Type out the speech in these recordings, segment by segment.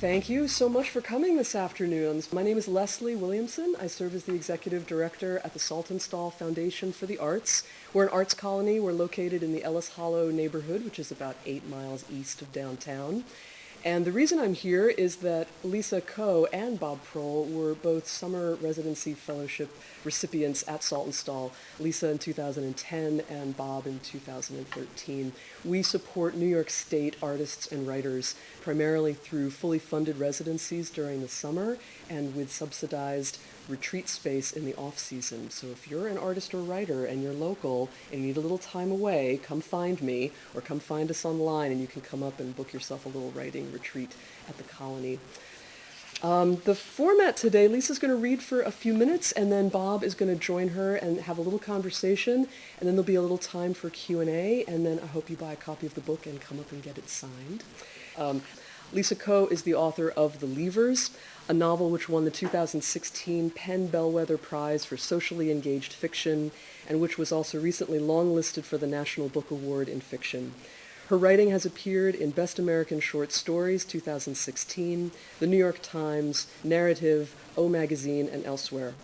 Thank you so much for coming this afternoon. My name is Lesley Williamson. I serve as the executive director at the Saltonstall Foundation for the Arts. We're an arts colony. We're located in the Ellis Hollow neighborhood, which is about 8 miles east of downtown. And the reason I'm here is that Lisa Coe and Bob Proehl were both summer residency fellowship recipients at Saltonstall, Lisa in 2010 and Bob in 2013. We support New York State artists and writers primarily through fully funded residencies during the summer and with subsidized retreat space in the off-season. So if you're an artist or writer and you're local and you need a little time away, come find me or come find us online and you can come up and book yourself a little writing retreat at the colony. The format today, Lisa's going to read for a few minutes and then Bob is going to join her and have a little conversation, and then there'll be a little time for Q&A, and then I hope you buy a copy of the book and come up and get it signed. Lisa Coe is the author of The Leavers, a novel which won the 2016 Penn Bellwether Prize for Socially Engaged Fiction, and which was also recently longlisted for the National Book Award in Fiction. Her writing has appeared in Best American Short Stories 2016, The New York Times, Narrative, O Magazine, and elsewhere.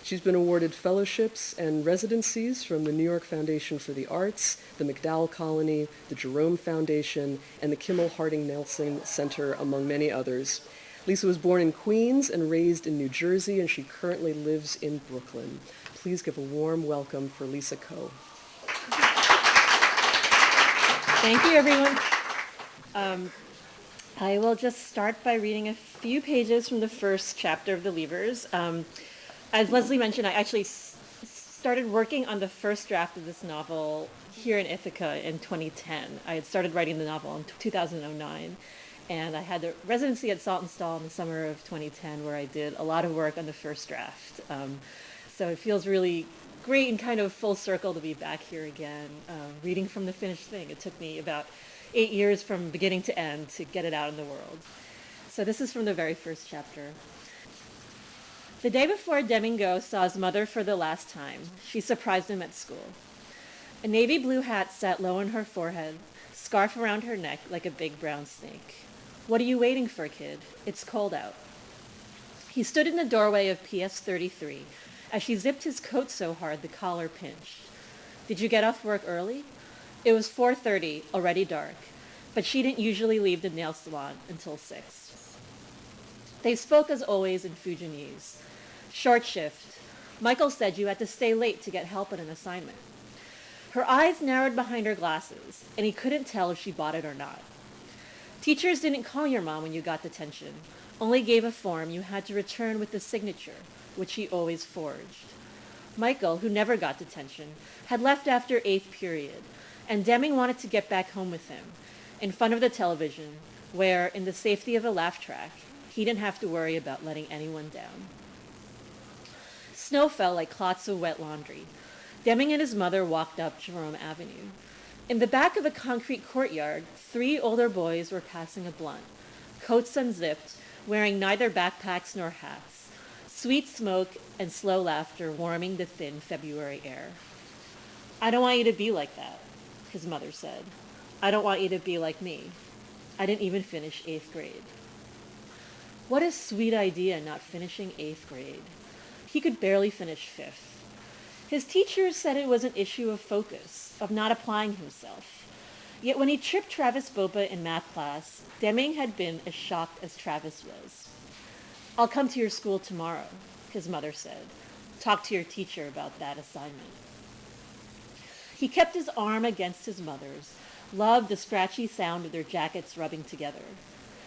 She's been awarded fellowships and residencies from the New York Foundation for the Arts, the MacDowell Colony, the Jerome Foundation, and the Kimmel Harding Nelson Center, among many others. Lisa was born in Queens and raised in New Jersey, and she currently lives in Brooklyn. Please give a warm welcome for Lisa Coe. Thank you, everyone. I will just start by reading a few pages from the first chapter of The Leavers. As Lesley mentioned, I actually started working on the first draft of this novel here in Ithaca in 2010. I had started writing the novel in 2009, and I had the residency at Saltonstall in the summer of 2010 where I did a lot of work on the first draft. So it feels really great and kind of full circle to be back here again, reading from the finished thing. It took me about 8 years from beginning to end to get it out in the world. So this is from the very first chapter. The day before Domingo saw his mother for the last time, she surprised him at school. A navy blue hat sat low on her forehead, scarf around her neck like a big brown snake. "What are you waiting for, kid? It's cold out." He stood in the doorway of PS 33 as she zipped his coat so hard the collar pinched. "Did you get off work early?" It was 4:30, already dark, but she didn't usually leave the nail salon until 6. They spoke as always in Fujianese. "Short shift. Michael said you had to stay late to get help on an assignment." Her eyes narrowed behind her glasses, and he couldn't tell if she bought it or not. "Teachers didn't call your mom when you got detention, only gave a form you had to return with the signature, which he always forged." Michael, who never got detention, had left after 8th period, and Deming wanted to get back home with him, in front of the television, where, in the safety of a laugh track, he didn't have to worry about letting anyone down. Snow fell like clots of wet laundry. Deming and his mother walked up Jerome Avenue. In the back of a concrete courtyard, 3 older boys were passing a blunt, coats unzipped, wearing neither backpacks nor hats. Sweet smoke and slow laughter warming the thin February air. "I don't want you to be like that," his mother said. "I don't want you to be like me. I didn't even finish 8th grade." What a sweet idea, not finishing 8th grade. He could barely finish 5th. His teachers said it was an issue of focus, of not applying himself. Yet when he tripped Travis Bopa in math class, Deming had been as shocked as Travis was. "I'll come to your school tomorrow," his mother said. "Talk to your teacher about that assignment." He kept his arm against his mother's, loved the scratchy sound of their jackets rubbing together.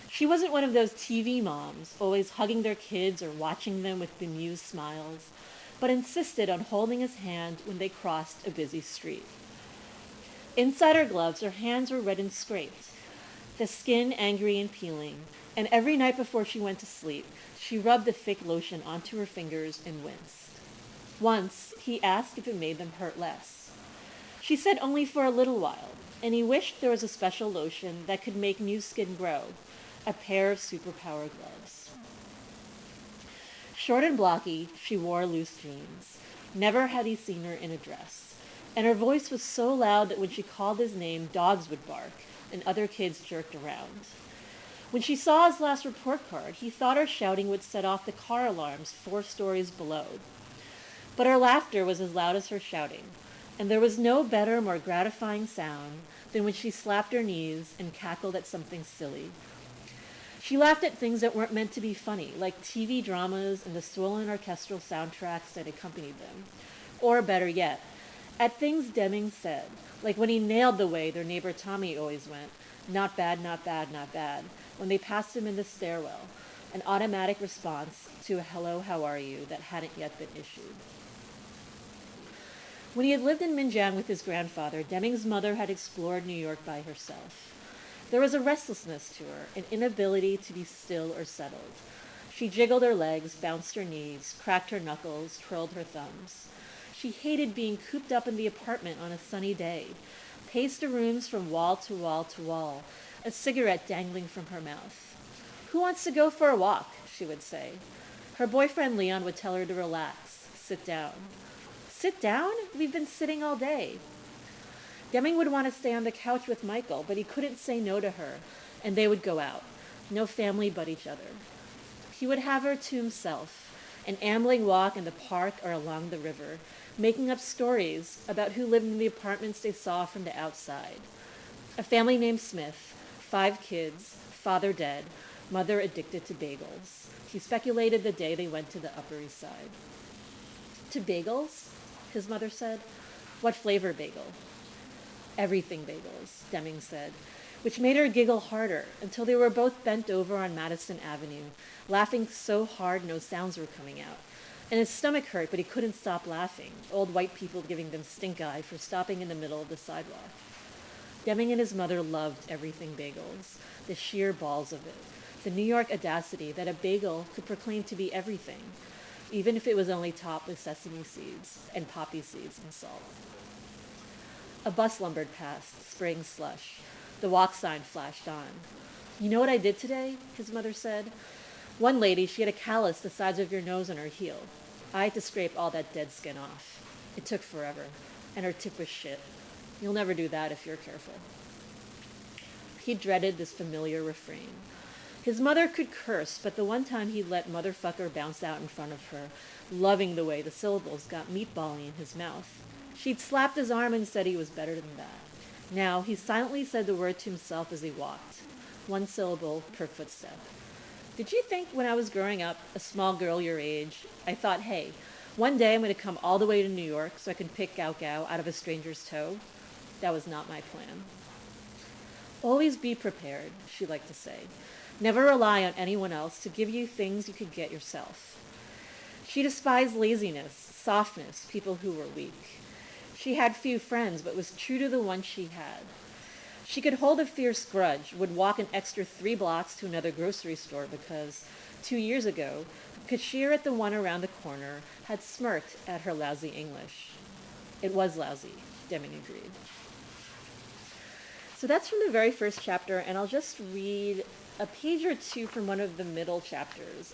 She wasn't one of those TV moms, always hugging their kids or watching them with bemused smiles, but insisted on holding his hand when they crossed a busy street. Inside her gloves, her hands were red and scraped, the skin angry and peeling, and every night before she went to sleep, she rubbed the thick lotion onto her fingers and winced. Once, he asked if it made them hurt less. She said only for a little while, and he wished there was a special lotion that could make new skin grow, a pair of superpower gloves. Short and blocky, she wore loose jeans. Never had he seen her in a dress, and her voice was so loud that when she called his name, dogs would bark, and other kids jerked around. When she saw his last report card, he thought her shouting would set off the car alarms 4 stories below. But her laughter was as loud as her shouting, and there was no better, more gratifying sound than when she slapped her knees and cackled at something silly. She laughed at things that weren't meant to be funny, like TV dramas and the swollen orchestral soundtracks that accompanied them. Or better yet, at things Deming said, like when he nailed the way their neighbor Tommy always went, "Not bad, not bad, not bad," when they passed him in the stairwell, an automatic response to a "hello, how are you" that hadn't yet been issued. When he had lived in Minjiang with his grandfather, Deming's mother had explored New York by herself. There was a restlessness to her, an inability to be still or settled. She jiggled her legs, bounced her knees, cracked her knuckles, twirled her thumbs. She hated being cooped up in the apartment on a sunny day, paced the rooms from wall to wall to wall, a cigarette dangling from her mouth. "Who wants to go for a walk?" she would say. Her boyfriend Leon would tell her to relax, sit down. "Sit down? We've been sitting all day." Deming would want to stay on the couch with Michael, but he couldn't say no to her, and they would go out. No family but each other. He would have her to himself, an ambling walk in the park or along the river, making up stories about who lived in the apartments they saw from the outside. A family named Smith, 5 kids, father dead, mother addicted to bagels. He speculated the day they went to the Upper East Side. "To bagels?" his mother said. "What flavor bagel?" "Everything bagels," Deming said, which made her giggle harder until they were both bent over on Madison Avenue, laughing so hard no sounds were coming out. And his stomach hurt, but he couldn't stop laughing, old white people giving them stink eye for stopping in the middle of the sidewalk. Deming and his mother loved everything bagels, the sheer balls of it, the New York audacity that a bagel could proclaim to be everything, even if it was only topped with sesame seeds and poppy seeds and salt. A bus lumbered past, spraying slush. The walk sign flashed on. "You know what I did today?" his mother said. "One lady, she had a callus the size of your nose on her heel. I had to scrape all that dead skin off. It took forever, and her tip was shit. You'll never do that if you're careful." He dreaded this familiar refrain. His mother could curse, but the one time he'd let motherfucker bounce out in front of her, loving the way the syllables got meatbally in his mouth. She'd slapped his arm and said he was better than that. Now, he silently said the word to himself as he walked, 1 syllable per footstep. "Did you think when I was growing up, a small girl your age, I thought, hey, one day I'm going to come all the way to New York so I can pick Gao Gao out of a stranger's toe? That was not my plan." "Always be prepared," she liked to say. "Never rely on anyone else to give you things you could get yourself." She despised laziness, softness, people who were weak. She had few friends, but was true to the ones she had. She could hold a fierce grudge, would walk an extra 3 blocks to another grocery store because 2 years ago, the cashier at the one around the corner had smirked at her lousy English. It was lousy, Deming agreed. So that's from the very first chapter, and I'll just read a page or two from one of the middle chapters.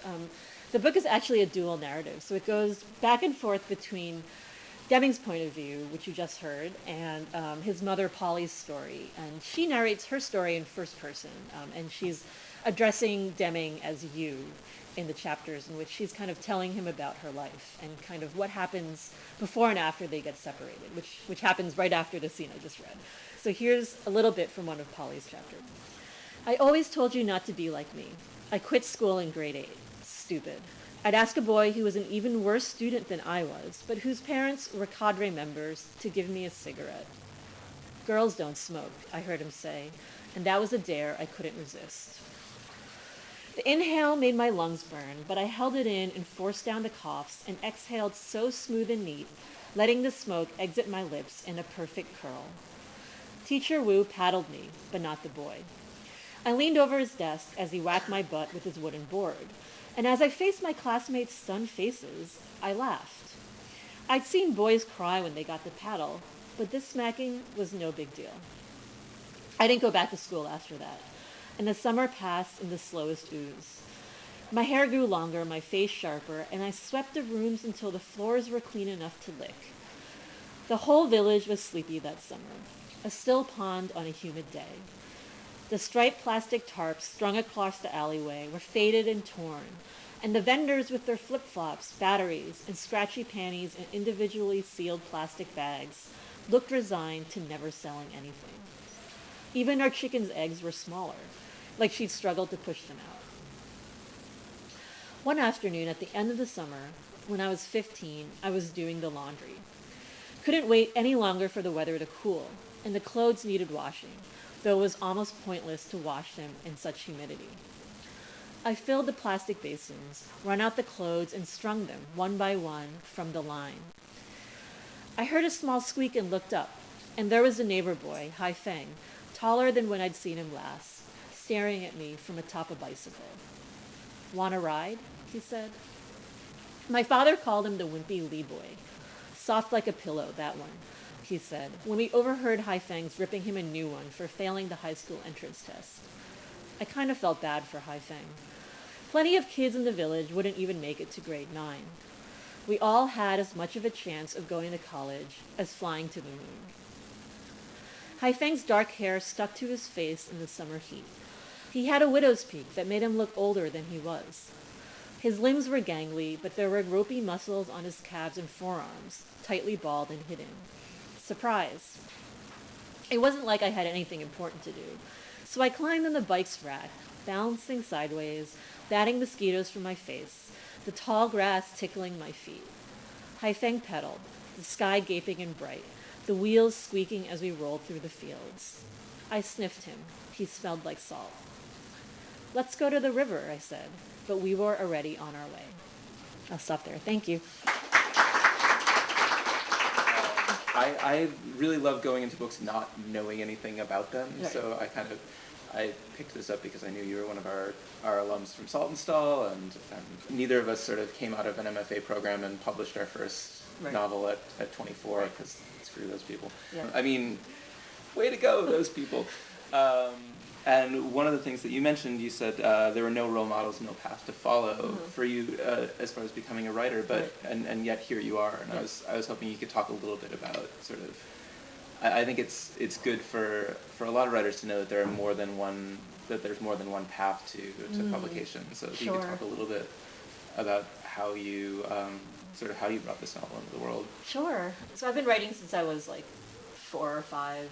The book is actually a dual narrative, so it goes back and forth between Deming's point of view, which you just heard, and his mother Polly's story. And she narrates her story in first person, and she's addressing Deming as you in the chapters in which she's kind of telling him about her life and kind of what happens before and after they get separated, which happens right after the scene I just read. So here's a little bit from one of Polly's chapters. "I always told you not to be like me. I quit school in grade 8. Stupid. I'd ask a boy who was an even worse student than I was, but whose parents were cadre members, to give me a cigarette. Girls don't smoke," I heard him say, and that was a dare I couldn't resist. The inhale made my lungs burn, but I held it in and forced down the coughs and exhaled so smooth and neat, letting the smoke exit my lips in a perfect curl. Teacher Wu paddled me, but not the boy. I leaned over his desk as he whacked my butt with his wooden board, and as I faced my classmates' stunned faces, I laughed. I'd seen boys cry when they got the paddle, but this smacking was no big deal. I didn't go back to school after that, and the summer passed in the slowest ooze. My hair grew longer, my face sharper, and I swept the rooms until the floors were clean enough to lick. The whole village was sleepy that summer, a still pond on a humid day. The striped plastic tarps strung across the alleyway were faded and torn, and the vendors with their flip-flops, batteries, and scratchy panties in individually sealed plastic bags looked resigned to never selling anything. Even our chicken's eggs were smaller, like she'd struggled to push them out. One afternoon at the end of the summer, when I was 15, I was doing the laundry. Couldn't wait any longer for the weather to cool, and the clothes needed washing, though it was almost pointless to wash them in such humidity. I filled the plastic basins, run out the clothes, and strung them, one by one, from the line. I heard a small squeak and looked up, and there was the neighbor boy, Hai Feng, taller than when I'd seen him last, staring at me from atop a bicycle. "Want a ride?" he said. My father called him the wimpy Lee boy. "Soft like a pillow, that one," he said, when we overheard Hai Feng's ripping him a new one for failing the high school entrance test. I kind of felt bad for Hai Feng. Plenty of kids in the village wouldn't even make it to grade 9. We all had as much of a chance of going to college as flying to the moon. Hai Feng's dark hair stuck to his face in the summer heat. He had a widow's peak that made him look older than he was. His limbs were gangly, but there were ropey muscles on his calves and forearms, tightly balled and hidden. Surprise. It wasn't like I had anything important to do, so I climbed on the bike's rack, balancing sideways, batting mosquitoes from my face, the tall grass tickling my feet. Hai Feng pedaled, the sky gaping and bright, the wheels squeaking as we rolled through the fields. I sniffed him. He smelled like salt. "Let's go to the river," I said, but we were already on our way. I'll stop there. Thank you. I really love going into books not knowing anything about them, Right. so I picked this up because I knew you were one of our alums from Saltonstall, and neither of us sort of came out of an MFA program and published our first Right. novel at 24, because screw those people. Yeah. I mean, way to go, those people. And one of the things that you mentioned, you said there were no role models, no path to follow for you as far as becoming a writer, but Right. and yet here you are. And I was hoping you could talk a little bit about sort of. I think it's good for a lot of writers to know that there's more than one path to publication. So if you could Sure. talk a little bit about how you how you brought this novel into the world. Sure. So I've been writing since I was like 4 or 5,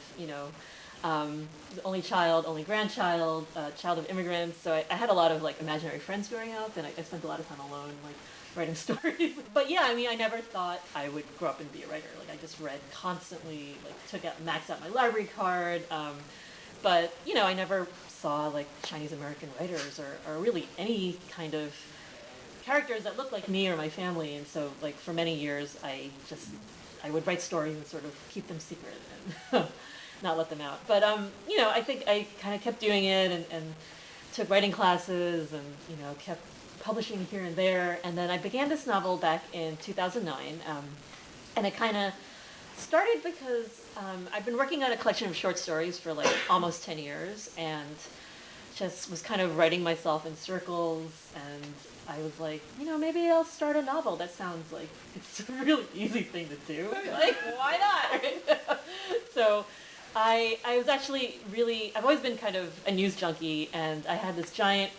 the only child, only grandchild, child of immigrants. So I had a lot of like imaginary friends growing up, and I spent a lot of time alone, like writing stories. But yeah, I mean, I never thought I would grow up and be a writer. Like I just read constantly, like maxed out my library card. But I never saw like Chinese American writers or really any kind of characters that looked like me or my family. And so like for many years, I would write stories and sort of keep them secret and not let them out. But, I think I kind of kept doing it and took writing classes and, kept publishing here and there. And then I began this novel back in 2009. And it kind of started because I've been working on a collection of short stories for like almost 10 years and just was kind of writing myself in circles. And I was like, maybe I'll start a novel. That sounds like it's a really easy thing to do. Like, why not? Right? So I was actually I've always been kind of a news junkie, and I had this giant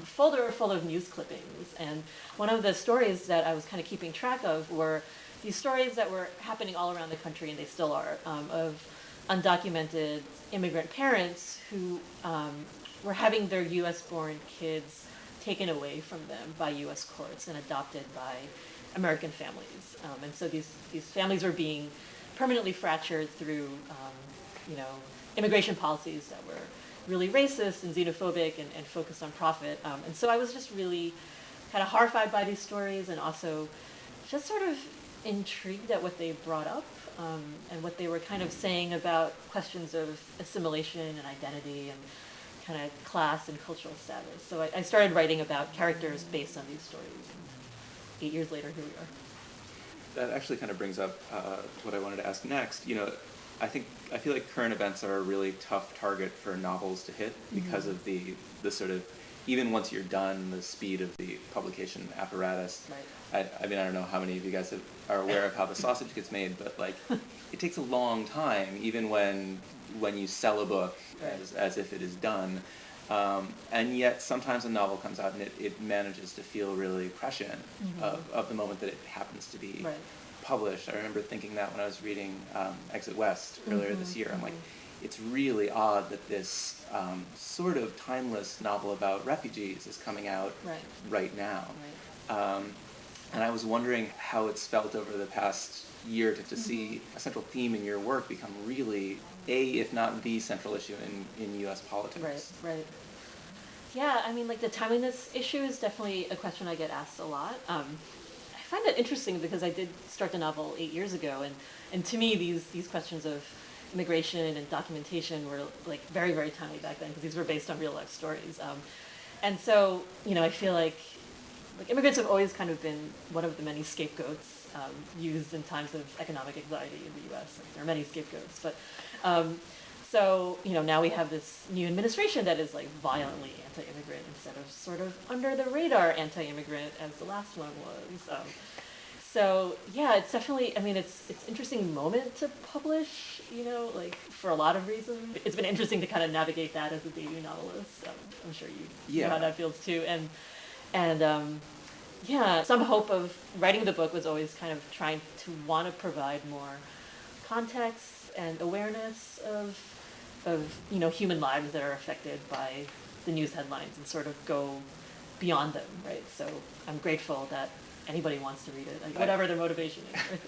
folder full of news clippings. And one of the stories that I was kind of keeping track of were these stories that were happening all around the country, and they still are, of undocumented immigrant parents who were having their U.S.-born kids taken away from them by U.S. courts and adopted by American families. And so these families were being permanently fractured through, immigration policies that were really racist and xenophobic and focused on profit. And so I was just really kind of horrified by these stories and also just sort of intrigued at what they brought up and what they were kind of saying about questions of assimilation and identity and kind of class and cultural status. So I started writing about characters based on these stories. And 8 years later, here we are. That actually kind of brings up what I wanted to ask next. I feel like current events are a really tough target for novels to hit because of the sort of, even once you're done, the speed of the publication apparatus. Right. I mean, I don't know how many of you guys are aware of how the sausage gets made, but like, it takes a long time, even when you sell a book as if it is done. And yet sometimes a novel comes out and it manages to feel really prescient of the moment that it happens to be published. I remember thinking that when I was reading Exit West earlier this year. I'm like, it's really odd that this sort of timeless novel about refugees is coming out right now. And I was wondering how it's felt over the past year to see a central theme in your work become really if not the central issue in U.S. politics. Right. Yeah, I mean, like, the timeliness issue is definitely a question I get asked a lot. I find that interesting because I did start the novel 8 years ago, and to me, these questions of immigration and documentation were like very, very timely back then because these were based on real life stories. And so, I feel like immigrants have always kind of been one of the many scapegoats used in times of economic anxiety in the U.S. Like, there are many scapegoats, but so now we have this new administration that is like violently anti-immigrant instead of sort of under the radar anti-immigrant as the last one was. So yeah, it's definitely, I mean, it's an interesting moment to publish, like for a lot of reasons. It's been interesting to kind of navigate that as a debut novelist. I'm sure you know how that feels too. And some hope of writing the book was always kind of trying to want to provide more context and awareness of human lives that are affected by the news headlines and sort of go beyond them, right? So I'm grateful that anybody wants to read it, like, whatever their motivation is.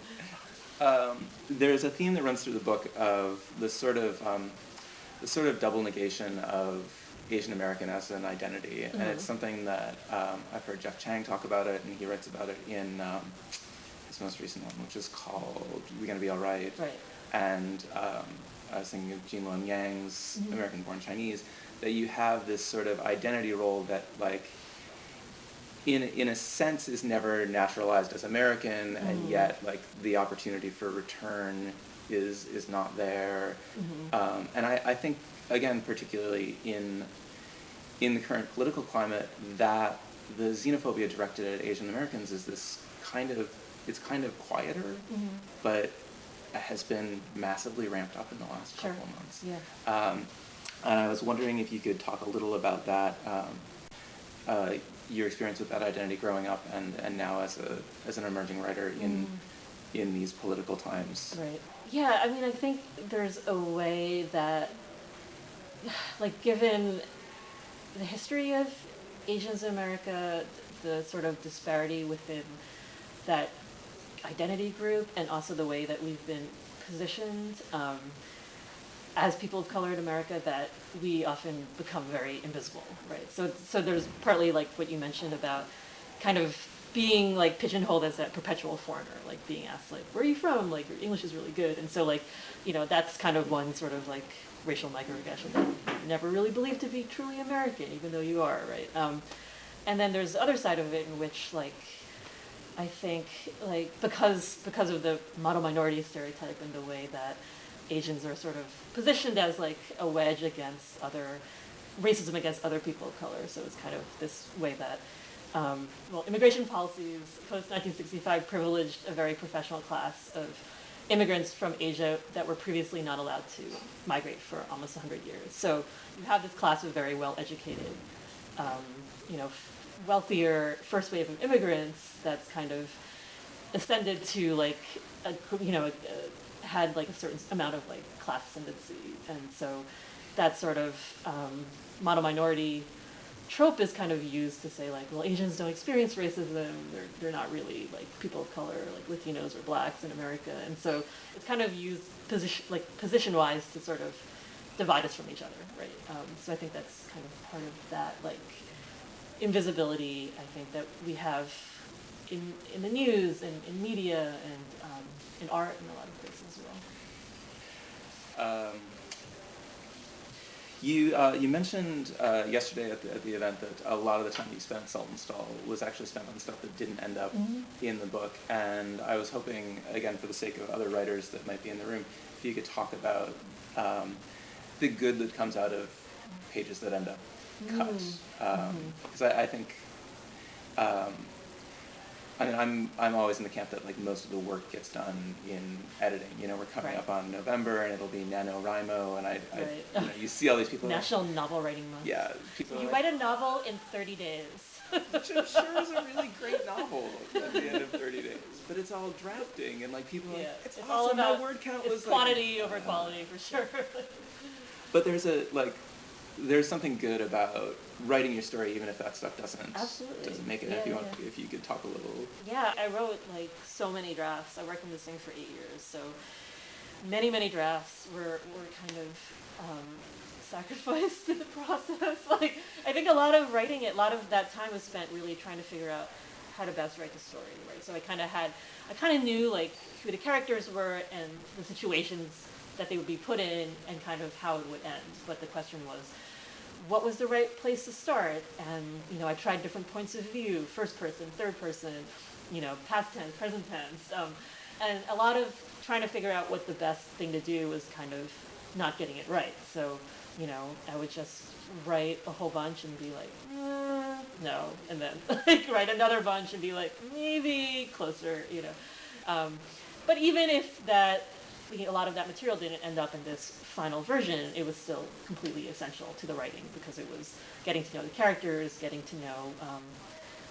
There's a theme that runs through the book of the sort of double negation of Asian American as an identity, and it's something that I've heard Jeff Chang talk about it, and he writes about it in his most recent one, which is called "We're Gonna Be All Right." Right. And I was thinking of Jean Luen Yang's American-Born Chinese, that you have this sort of identity role that, like, in a sense is never naturalized as American, and yet, like, the opportunity for return is not there. And I think, again, particularly in the current political climate, that the xenophobia directed at Asian Americans is this kind of quieter, but has been massively ramped up in the last couple of months. Yeah. And I was wondering if you could talk a little about that, your experience with that identity growing up and now as an emerging writer in these political times. Right. Yeah, I mean, I think there's a way that, like, given the history of Asians in America, the sort of disparity within that identity group, and also the way that we've been positioned as people of color in America, that we often become very invisible, right? So there's partly like what you mentioned about kind of being like pigeonholed as that perpetual foreigner, like being asked like, where are you from? Like, your English is really good. And so, like, that's kind of one sort of like racial microaggression that you never really believed to be truly American, even though you are, right? And then there's the other side of it in which, like, I think, like, because of the model minority stereotype and the way that Asians are sort of positioned as like a wedge against racism against other people of color. So it's kind of this way that, immigration policies post-1965 privileged a very professional class of immigrants from Asia that were previously not allowed to migrate for almost 100 years. So you have this class of very well-educated, wealthier first wave of immigrants that's kind of ascended to like, had like a certain amount of like class ascendancy. And so that sort of model minority trope is kind of used to say like, well, Asians don't experience racism, they're not really like people of color, like Latinos or blacks in America. And so it's kind of used position-wise to sort of divide us from each other, right? So I think that's kind of part of that like invisibility, I think, that we have in the news and in media and in art in a lot of places as well. You mentioned yesterday at the event that a lot of the time you spent Saltonstall was actually spent on stuff that didn't end up in the book, and I was hoping, again, for the sake of other writers that might be in the room, if you could talk about the good that comes out of pages that end up cut, because I think. I mean, I'm always in the camp that like most of the work gets done in editing. You know, we're coming up on November, and it'll be NaNoWriMo, and you know, you see all these people. National Novel Writing Month. Yeah, people. You write a novel in 30 days. Which I'm sure is a really great novel at the end of 30 days, but it's all drafting, and like people are like, it's awesome. All about, my word count was quantity like, over quality for sure. But there's something good about writing your story, even if that stuff doesn't make it. If you could talk a little. Yeah, I wrote like so many drafts. I worked on this thing for 8 years, so many drafts were kind of sacrificed in the process. Like I think a lot of that time was spent really trying to figure out how to best write the story. Right, so I kind of knew like who the characters were and the situations that they would be put in and kind of how it would end. But the question was, what was the right place to start? And, you know, I tried different points of view, first person, third person, you know, past tense, present tense. And a lot of trying to figure out what the best thing to do was kind of not getting it right. So, you know, I would just write a whole bunch and be like, no. And then like write another bunch and be like, maybe closer, you know. But even if a lot of that material didn't end up in this final version, it was still completely essential to the writing because it was getting to know the characters, getting to know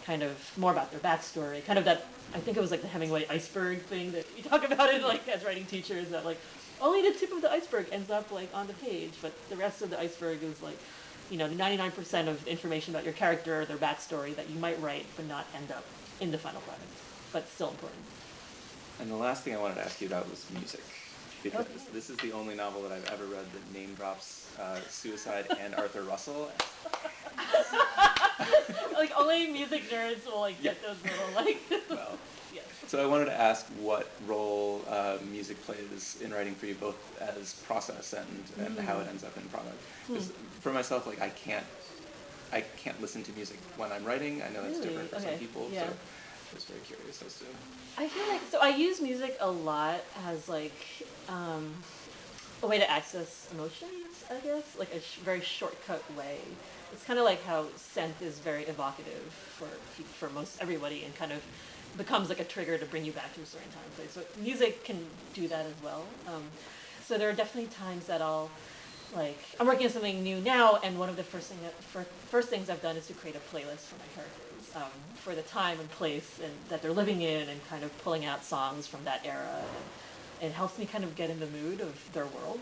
kind of more about their backstory, kind of that, I think it was like the Hemingway iceberg thing that you talk about it like as writing teachers, that like only the tip of the iceberg ends up like on the page, but the rest of the iceberg is like, you know, 99% of information about your character, their backstory that you might write but not end up in the final product, but still important. And the last thing I wanted to ask you about was music. Because this is the only novel that I've ever read that name drops suicide and Arthur Russell. Like only music nerds will like get those little like. Well, so I wanted to ask what role music plays in writing for you, both as process and how it ends up in product. Because for myself, like I can't listen to music when I'm writing. I know that's different for some people. Yeah. So I was very curious as to. I feel like, so I use music a lot as like a way to access emotions, I guess, like a very shortcut way. It's kind of like how scent is very evocative for most everybody and kind of becomes like a trigger to bring you back to a certain time and place. So music can do that as well. So there are definitely times that I'm working on something new now, and one of the first things I've done is to create a playlist for my characters. For the time and place that they're living in, and kind of pulling out songs from that era. And it helps me kind of get in the mood of their world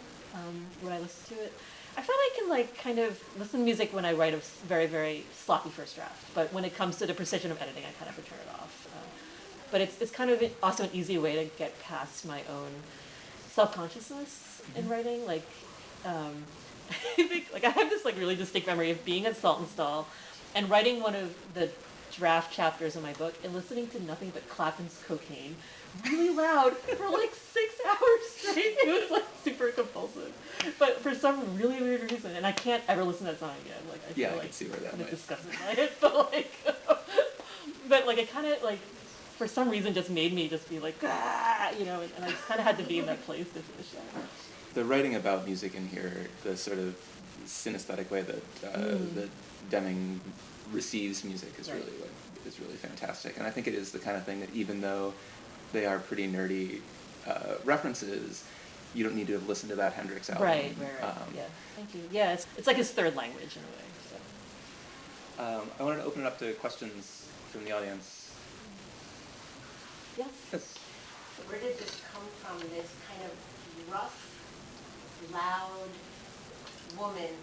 when I listen to it. I find I can like kind of listen to music when I write a very, very sloppy first draft. But when it comes to the precision of editing, I kind of turn it off. But it's kind of also an easy way to get past my own self-consciousness in writing. Like, I think like I have this like really distinct memory of being at Saltonstall and writing one of the draft chapters in my book and listening to nothing but Clapton's Cocaine really loud for like 6 hours straight. It was like super compulsive, but for some really weird reason, and I can't ever listen to that song again. Like I feel like can see where that kind of disgusted by it, but like it kind of like for some reason just made me just be like you know, and I just kind of had to be in that place to finish that. The writing about music in here, the sort of synesthetic way that Deming receives music is really fantastic, and I think it is the kind of thing that even though they are pretty nerdy references, you don't need to have listened to that Hendrix album. Right. Yeah, thank you. Yeah, it's like his third language in a way. So. I wanted to open it up to questions from the audience. Yes. So where did this come from, this kind of rough, loud woman?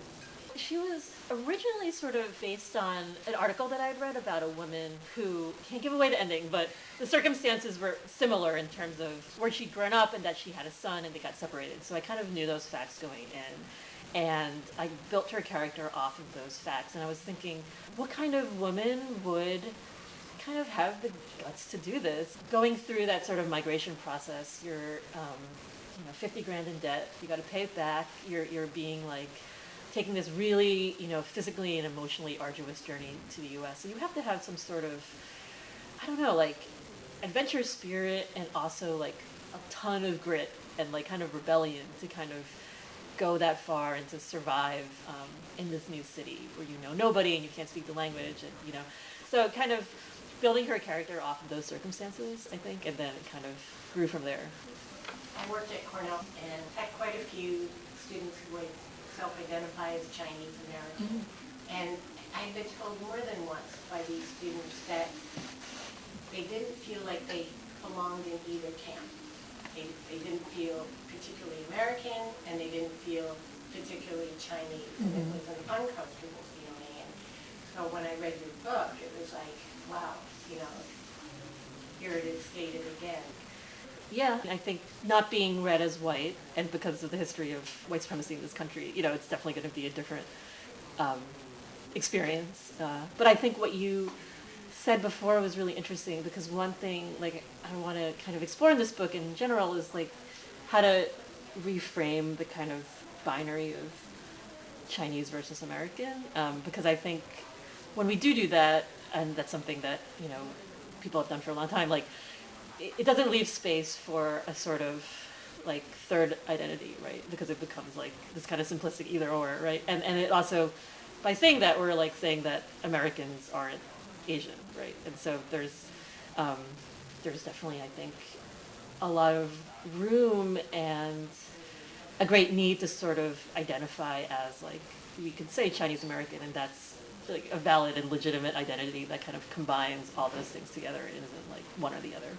She was originally sort of based on an article that I'd read about a woman who, can't give away the ending, but the circumstances were similar in terms of where she'd grown up and that she had a son and they got separated. So I kind of knew those facts going in. And I built her character off of those facts. And I was thinking, what kind of woman would kind of have the guts to do this? Going through that sort of migration process, you're 50 grand in debt, you got to pay it back, you're being like taking this really, physically and emotionally arduous journey to the U.S. And you have to have some sort of, I don't know, like adventure spirit and also like a ton of grit and like kind of rebellion to kind of go that far and to survive in this new city where you know nobody and you can't speak the language and so kind of building her character off of those circumstances, I think, and then it kind of grew from there. I worked at Cornell and had quite a few students who would self-identify as Chinese American. Mm-hmm. And I've been told more than once by these students that they didn't feel like they belonged in either camp. They didn't feel particularly American and they didn't feel particularly Chinese. Mm-hmm. And it was an uncomfortable feeling. And so when I read your book, it was like, wow, here it is stated again. Yeah, I think not being read as white, and because of the history of white supremacy in this country, it's definitely going to be a different experience. But I think what you said before was really interesting, because one thing, like, I want to kind of explore in this book in general is, like, how to reframe the kind of binary of Chinese versus American, because I think when we do that, and that's something that, people have done for a long time, like, it doesn't leave space for a sort of like third identity, right? Because it becomes like this kind of simplistic either or, right? And it also, by saying that, we're like saying that Americans aren't Asian, right? And so there's definitely, I think, a lot of room and a great need to sort of identify as, like, we could say Chinese American, and that's like a valid and legitimate identity that kind of combines all those things together and isn't like one or the other.